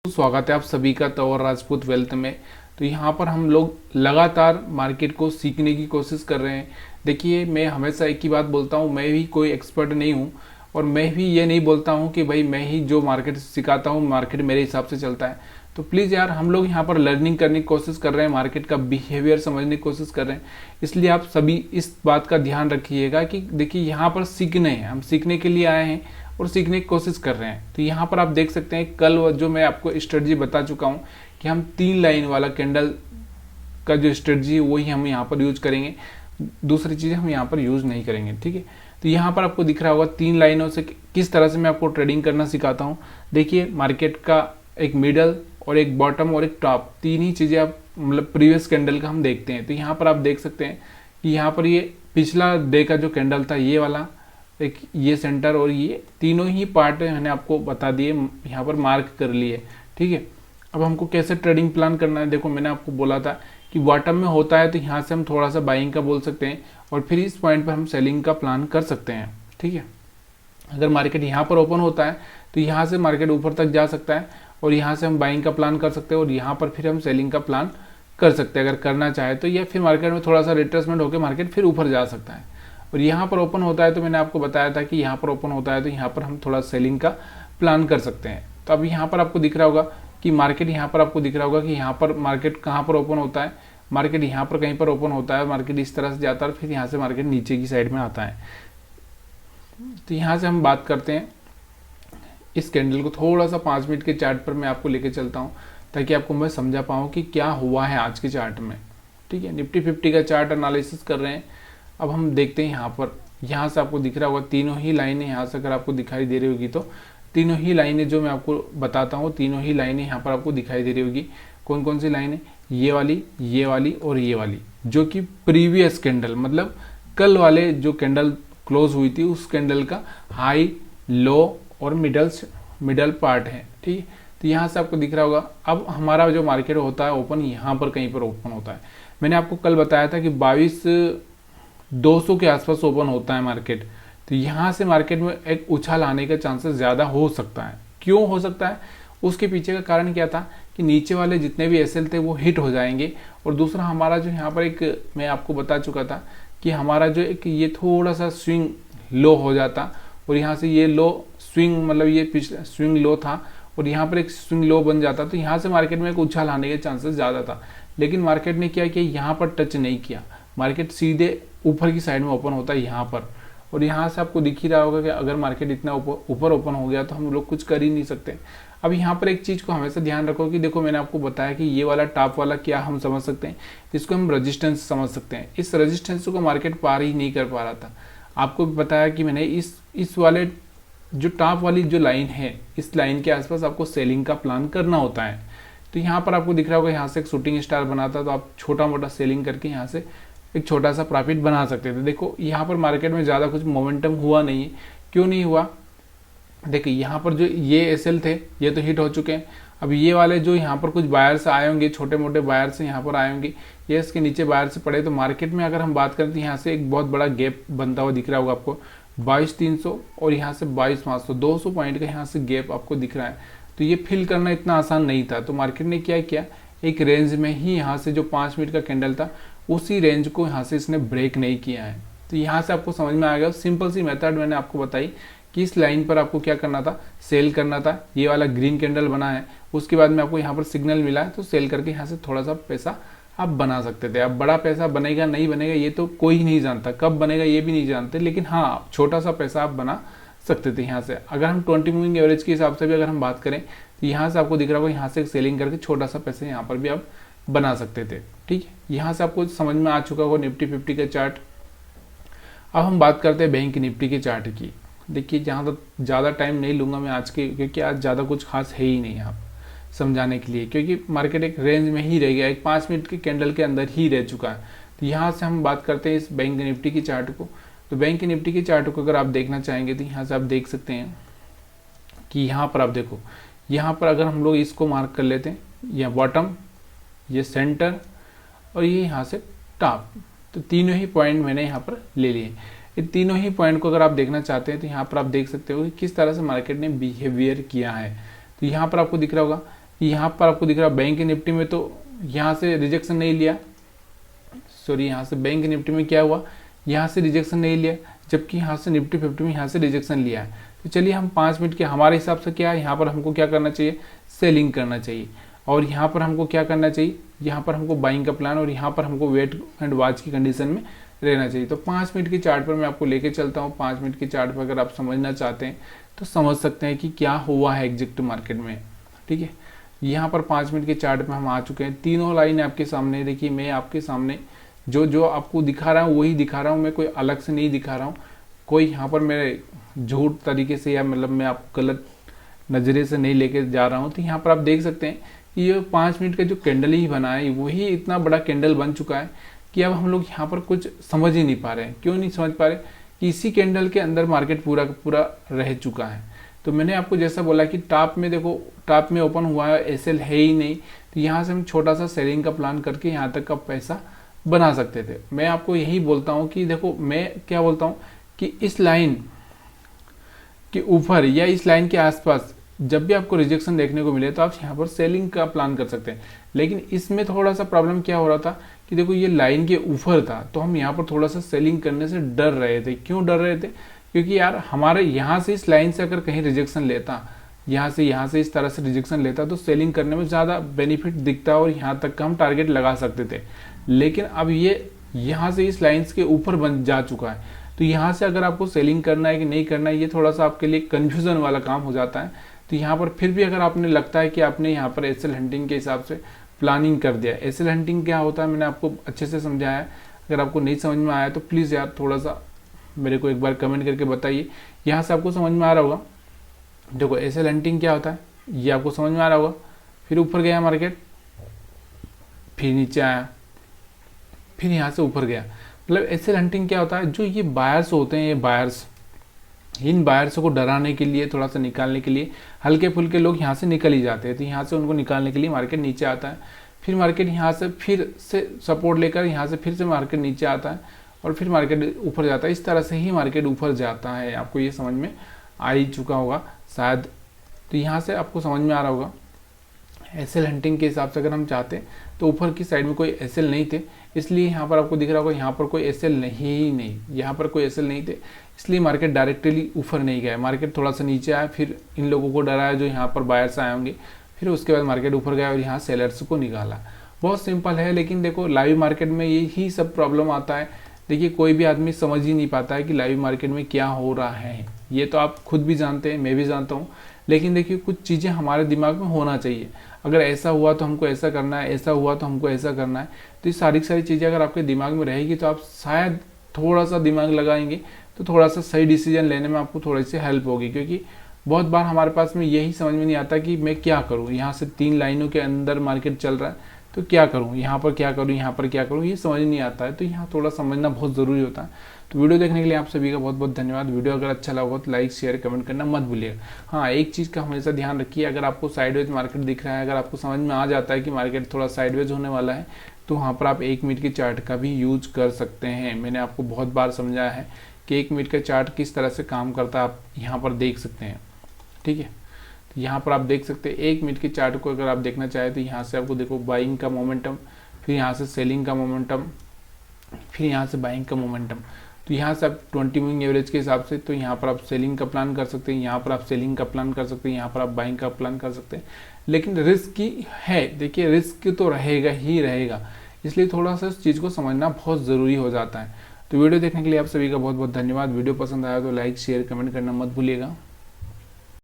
स्वागत है आप सभी का तंवर राजपूत वेल्थ में। तो यहाँ पर हम लोग लगातार मार्केट को सीखने की कोशिश कर रहे हैं। देखिए, मैं हमेशा एक ही बात बोलता हूँ, मैं भी कोई एक्सपर्ट नहीं हूँ और मैं भी ये नहीं बोलता हूँ कि भाई मैं ही जो मार्केट सिखाता हूँ मार्केट मेरे हिसाब से चलता है। तो प्लीज़ यार, हम लोग यहाँ पर लर्निंग करने की कोशिश कर रहे हैं, मार्केट का बिहेवियर समझने की कोशिश कर रहे हैं। इसलिए आप सभी इस बात का ध्यान रखिएगा कि देखिए, यहाँ पर सीखने हैं, हम सीखने के लिए आए हैं और सीखने की कोशिश कर रहे हैं। तो यहाँ पर आप देख सकते हैं, कल जो मैं आपको स्ट्रेटजी बता चुका हूँ कि हम 3 लाइन वाला कैंडल का जो स्ट्रेटजी है वही हम यहाँ पर यूज करेंगे, दूसरी चीज़ें हम यहाँ पर यूज नहीं करेंगे। ठीक है, तो यहाँ पर आपको दिख रहा होगा 3 लाइनों से किस तरह से मैं आपको ट्रेडिंग करना सिखाता हूँ। देखिए, मार्केट का एक मिडल और एक बॉटम और एक टॉप, 3 ही चीज़ें आप मतलब प्रीवियस कैंडल का हम देखते हैं। तो यहाँ पर आप देख सकते हैं कि यहाँ पर ये पिछला डे का जो कैंडल था, ये वाला, एक ये सेंटर और ये तीनों ही पार्ट मैंने आपको बता दिए, यहाँ पर मार्क कर लिए। ठीक है, अब हमको कैसे ट्रेडिंग प्लान करना है। देखो, मैंने आपको बोला था कि बॉटम में होता है तो यहाँ से हम थोड़ा सा बाइंग का बोल सकते हैं और फिर इस पॉइंट पर हम सेलिंग का प्लान कर सकते हैं। ठीक है, अगर मार्केट यहाँ पर ओपन होता है तो यहाँ से मार्केट ऊपर तक जा सकता है और यहाँ से हम बाइंग का प्लान कर सकते हैं और यहाँ पर फिर हम सेलिंग का प्लान कर सकते हैं अगर करना चाहे तो, या फिर मार्केट में थोड़ा सा रिट्रेसमेंट होकर मार्केट फिर ऊपर जा सकता है। और यहाँ पर ओपन होता है तो मैंने आपको बताया था कि यहाँ पर ओपन होता है तो यहाँ पर हम थोड़ा सेलिंग का प्लान कर सकते हैं। तो अब यहाँ पर आपको दिख रहा होगा कि मार्केट, यहाँ पर आपको दिख रहा होगा कि यहाँ पर मार्केट कहाँ पर ओपन होता है, मार्केट यहाँ पर कहीं पर ओपन होता है, मार्केट इस तरह से जाता है और फिर यहाँ से मार्केट नीचे की साइड में आता है। तो यहाँ से हम बात करते हैं इस कैंडल को थोड़ा सा 5 मिनट के चार्ट पर मैं आपको लेके चलता हूँ ताकि आपको मैं समझा पाऊँ कि क्या हुआ है आज के चार्ट में। ठीक है, निफ्टी 50 का चार्ट एनालिसिस कर रहे हैं। अब हम देखते हैं यहाँ पर, यहाँ से आपको दिख रहा होगा तीनों ही लाइनें, यहाँ से अगर आपको दिखाई दे रही होगी तो तीनों ही लाइनें जो मैं आपको बताता हूँ, तीनों ही लाइनें यहाँ पर आपको दिखाई दे रही होगी। कौन कौन सी लाइनें? ये वाली और ये वाली, जो कि प्रीवियस कैंडल मतलब कल वाले जो कैंडल क्लोज हुई थी उस कैंडल का हाई, लो और मिडल पार्ट है। ठीक है, तो यहाँ से आपको दिख रहा होगा। अब हमारा जो मार्केट होता है ओपन, यहाँ पर कहीं पर ओपन होता है। मैंने आपको कल बताया था कि 22,200 के आसपास ओपन होता है मार्केट। तो यहाँ से मार्केट में एक उछाल आने का चांसेस ज़्यादा हो सकता है। क्यों हो सकता है? उसके पीछे का कारण क्या था कि नीचे वाले जितने भी एसएल थे वो हिट हो जाएंगे और दूसरा हमारा जो यहाँ पर एक मैं आपको बता चुका था कि हमारा जो एक ये थोड़ा सा स्विंग लो हो जाता और यहाँ से ये लो स्विंग मतलब ये पिछला स्विंग लो था और यहाँ पर एक स्विंग लो बन जाता, तो यहाँ से मार्केट में एक उछाल आने के चांसेस ज़्यादा था। लेकिन मार्केट ने क्या किया, यहाँ पर टच नहीं किया, मार्केट सीधे ऊपर की साइड में ओपन होता है यहाँ पर। और यहाँ से आपको दिख ही रहा होगा कि अगर मार्केट इतना ऊपर ओपन हो गया तो हम लोग कुछ कर ही नहीं सकते। अब यहाँ पर एक चीज़ को हमेशा ध्यान रखो कि देखो, मैंने आपको बताया कि ये वाला टॉप वाला क्या हम समझ सकते हैं, इसको हम रेजिस्टेंस समझ सकते हैं। इस रेजिस्टेंस को मार्केट पार ही नहीं कर पा रहा था। आपको बताया कि मैंने इस वाले जो टॉप वाली जो लाइन है, इस लाइन के आसपास आपको सेलिंग का प्लान करना होता है। तो यहाँ पर आपको दिख रहा होगा यहाँ से एक शूटिंग स्टार बना था, तो आप छोटा मोटा सेलिंग करके यहाँ से एक छोटा सा प्रॉफिट बना सकते थे। देखो, यहाँ पर मार्केट में ज़्यादा कुछ मोमेंटम हुआ नहीं है। क्यों नहीं हुआ? देखिए, यहाँ पर जो ये एसएल थे ये तो हिट हो चुके हैं। अब ये वाले जो यहाँ पर कुछ बायर्स आए होंगे, छोटे मोटे बायर्स यहाँ पर आए होंगे, ये इसके नीचे बायर्स पड़े, तो मार्केट में अगर हम बात करें तो यहाँ से एक बहुत बड़ा गैप बनता हुआ दिख रहा होगा आपको, 22,300 और यहाँ से 22,500, 200 पॉइंट का यहाँ से गैप आपको दिख रहा है। तो ये फिल करना इतना आसान नहीं था। तो मार्केट ने क्या किया, एक रेंज में ही यहाँ से जो 5 मिनट का कैंडल था उसी रेंज को यहाँ से इसने ब्रेक नहीं किया है। तो यहाँ से आपको समझ में आ गया, सिंपल सी मेथड मैंने आपको बताई कि इस लाइन पर आपको क्या करना था, सेल करना था। ये वाला ग्रीन कैंडल बना है, उसके बाद में आपको यहाँ पर सिग्नल मिला है तो सेल करके यहाँ से थोड़ा सा पैसा आप बना सकते थे। अब बड़ा पैसा बनेगा नहीं बनेगा ये तो कोई नहीं जानता, कब बनेगा ये भी नहीं जानते, लेकिन हाँ, छोटा सा पैसा आप बना सकते थे यहाँ से। अगर हम 20 मूविंग एवरेज के हिसाब से भी अगर हम बात करें तो यहाँ से आपको दिख रहा होगा, यहाँ से सेलिंग करके छोटा सा पैसा यहाँ पर भी आप बना सकते थे। ठीक है, यहाँ से आपको समझ में आ चुका होगा निफ्टी 50 का चार्ट। अब हम बात करते हैं बैंक निफ्टी के चार्ट की। देखिए, जहाँ तक ज़्यादा टाइम नहीं लूँगा मैं आज के, क्योंकि आज ज़्यादा कुछ खास है ही नहीं यहाँ समझाने के लिए, क्योंकि मार्केट एक रेंज में ही रह गया, एक 5 मिनट के कैंडल के अंदर ही रह चुका है। तो यहाँ से हम बात करते हैं इस बैंक निफ्टी की चार्ट को। तो बैंक निफ्टी की चार्ट को अगर आप देखना चाहेंगे तो यहाँ से आप देख सकते हैं कि यहाँ पर आप देखो, यहाँ पर अगर हम लोग इसको मार्क कर लेते हैं, यह बॉटम, ये सेंटर और ये यहाँ से टॉप, तो तीनों ही पॉइंट मैंने यहाँ पर ले लिए। ये तीनों ही पॉइंट को अगर आप देखना चाहते हैं तो यहाँ पर आप देख सकते हो कि किस तरह से मार्केट ने बिहेवियर किया है। तो यहाँ पर आपको दिख रहा होगा यहाँ पर आपको दिख रहा है बैंक निफ्टी में तो यहाँ से रिजेक्शन नहीं लिया, सॉरी यहाँ से बैंक निफ्टी में क्या हुआ, यहाँ से रिजेक्शन नहीं लिया, जबकि यहाँ से निफ्टी 50 में यहाँ से रिजेक्शन लिया है। तो चलिए हम 5 मिनट के हमारे हिसाब से क्या है, यहाँ पर हमको क्या करना चाहिए, सेलिंग करना चाहिए। और यहाँ पर हमको क्या करना चाहिए, यहाँ पर हमको बाइंग का प्लान और यहाँ पर हमको वेट एंड वॉच की कंडीशन में रहना चाहिए। तो 5 मिनट की चार्ट पर मैं आपको लेके चलता हूँ। 5 मिनट की चार्ट पर अगर आप समझना चाहते हैं तो समझ सकते हैं कि क्या हुआ है एग्जैक्ट मार्केट में। ठीक है, यहाँ पर 5 मिनट के चार्ट में हम आ चुके हैं। तीनों लाइन आपके सामने, देखिए मैं आपके सामने जो आपको दिखा रहा हूँ वही दिखा रहा हूँ, मैं कोई अलग से नहीं दिखा रहा हूँ, कोई यहाँ पर मेरे झूठ तरीके से या मतलब मैं आपको गलत नज़रिए से नहीं लेके जा रहा हूँ। तो यहाँ पर आप देख सकते हैं कि ये 5 मिनट का जो कैंडल ही बना है वही इतना बड़ा कैंडल बन चुका है कि अब हम लोग यहाँ पर कुछ समझ ही नहीं पा रहे हैं। क्यों नहीं समझ पा रहे कि इसी कैंडल के अंदर मार्केट पूरा का पूरा रह चुका है। तो मैंने आपको जैसा बोला कि टॉप में देखो, टॉप में ओपन हुआ है, एसएल है ही नहीं, तो यहाँ से हम छोटा सा सेलिंग का प्लान करके यहाँ तक का पैसा बना सकते थे। मैं आपको यही बोलता हूँ कि देखो, मैं क्या बोलता हूँ कि इस लाइन के ऊपर या इस लाइन के आसपास जब भी आपको रिजेक्शन देखने को मिले तो आप यहाँ पर सेलिंग का प्लान कर सकते हैं। लेकिन इसमें थोड़ा सा प्रॉब्लम क्या हो रहा था कि देखो ये लाइन के ऊपर था, तो हम यहाँ पर थोड़ा सा सेलिंग करने से डर रहे थे। क्यों डर रहे थे, क्योंकि यार हमारे यहाँ से इस लाइन से अगर कहीं रिजेक्शन लेता, यहाँ से इस तरह से रिजेक्शन लेता तो सेलिंग करने में ज़्यादा बेनिफिट दिखता और यहाँ तक का हम टारगेट लगा सकते थे। लेकिन अब ये यहाँ से इस लाइन्स के ऊपर बन जा चुका है, तो यहाँ से अगर आपको सेलिंग करना है कि नहीं करना है, ये थोड़ा सा आपके लिए कन्फ्यूज़न वाला काम हो जाता है। तो यहाँ पर फिर भी अगर आपने लगता है कि आपने यहाँ पर एसएल हंटिंग के हिसाब से प्लानिंग कर दिया। एसएल हंटिंग क्या होता है मैंने आपको अच्छे से समझाया है। अगर आपको नहीं समझ में आया तो प्लीज़ यार थोड़ा सा मेरे को एक बार कमेंट करके बताइए। यहाँ से आपको समझ में आ रहा होगा। देखो एसएल हंटिंग क्या होता है ये आपको समझ में आ रहा होगा। फिर ऊपर गया मार्केट, फिर नीचे आया, फिर यहाँ से ऊपर गया। मतलब एसएल हंटिंग क्या होता है, जो ये बायर्स होते हैं, ये बायर्स, इन बायर्स को डराने के लिए, थोड़ा सा निकालने के लिए, हल्के फुल्के लोग यहाँ से निकल ही जाते हैं। तो यहाँ से उनको निकालने के लिए मार्केट नीचे आता है, फिर मार्केट यहाँ से फिर से सपोर्ट लेकर यहाँ से फिर से मार्केट नीचे आता है और फिर मार्केट ऊपर जाता है। इस तरह से ही मार्केट ऊपर जाता है। आपको ये समझ में आ ही चुका होगा शायद। तो यहाँ से आपको समझ में आ रहा होगा। एसएल हंटिंग के हिसाब से अगर हम चाहते तो ऊपर की साइड में कोई एसएल नहीं थे, इसलिए यहाँ पर आपको दिख रहा होगा यहाँ पर कोई एसएल नहीं, यहाँ पर कोई एसएल नहीं थे, इसलिए मार्केट डायरेक्टली ऊपर नहीं गया। मार्केट थोड़ा सा नीचे आया, फिर इन लोगों को डराया जो यहाँ पर बायर्स आए होंगे, फिर उसके बाद मार्केट ऊपर गया और यहाँ सेलर्स को निकाला। बहुत सिंपल है। लेकिन देखो लाइव मार्केट में यही सब प्रॉब्लम आता है। देखिए कोई भी आदमी समझ ही नहीं पाता है कि लाइव मार्केट में क्या हो रहा है। ये तो आप खुद भी जानते हैं, मैं भी जानता हूँ। लेकिन देखिए कुछ चीज़ें हमारे दिमाग में होना चाहिए। अगर ऐसा हुआ तो हमको ऐसा करना है, ऐसा हुआ तो हमको ऐसा करना है। तो ये सारी चीज़ें अगर आपके दिमाग में रहेगी तो आप शायद थोड़ा सा दिमाग लगाएंगे तो थोड़ा सा सही डिसीजन लेने में आपको थोड़ी सी हेल्प होगी। क्योंकि बहुत बार हमारे पास में यही समझ में नहीं आता कि मैं क्या करूँ। यहाँ से 3 लाइनों के अंदर मार्केट चल रहा है तो क्या करूँ, यहाँ पर क्या करूँ, यहाँ पर क्या करूँ, ये समझ नहीं आता है। तो यहाँ थोड़ा समझना बहुत ज़रूरी होता है। तो वीडियो देखने के लिए आप सभी का बहुत बहुत धन्यवाद। वीडियो अगर अच्छा लगा तो लाइक शेयर कमेंट करना मत भूलिएगा। हाँ, एक चीज़ का हमेशा ध्यान रखिए, अगर आपको साइडवेज मार्केट दिख रहा है, अगर आपको समझ में आ जाता है कि मार्केट थोड़ा साइडवेज होने वाला है, तो वहाँ पर आप 1 मिनट की चार्ट का भी यूज कर सकते हैं। मैंने आपको बहुत बार समझाया है कि 1 मिनट का चार्ट किस तरह से काम करता है, आप यहाँ पर देख सकते हैं। ठीक है, तो यहाँ पर आप देख सकते हैं 1 मिनट की चार्ट को अगर आप देखना चाहें तो यहाँ से आपको देखो बाइंग का मोमेंटम, फिर यहाँ से सेलिंग का मोमेंटम, फिर यहाँ से बाइंग का मोमेंटम। तो यहाँ से आप 20 मूविंग एवरेज के हिसाब से तो यहाँ पर आप सेलिंग का प्लान कर सकते हैं, यहाँ पर आप सेलिंग का प्लान कर सकते हैं, यहाँ पर आप बाइंग का प्लान कर सकते हैं। लेकिन रिस्क की है, देखिए रिस्क तो रहेगा ही रहेगा, इसलिए थोड़ा सा इस चीज़ को समझना बहुत ज़रूरी हो जाता है। तो वीडियो देखने के लिए आप सभी का बहुत बहुत धन्यवाद। वीडियो पसंद आया तो लाइक शेयर कमेंट करना मत भूलिएगा।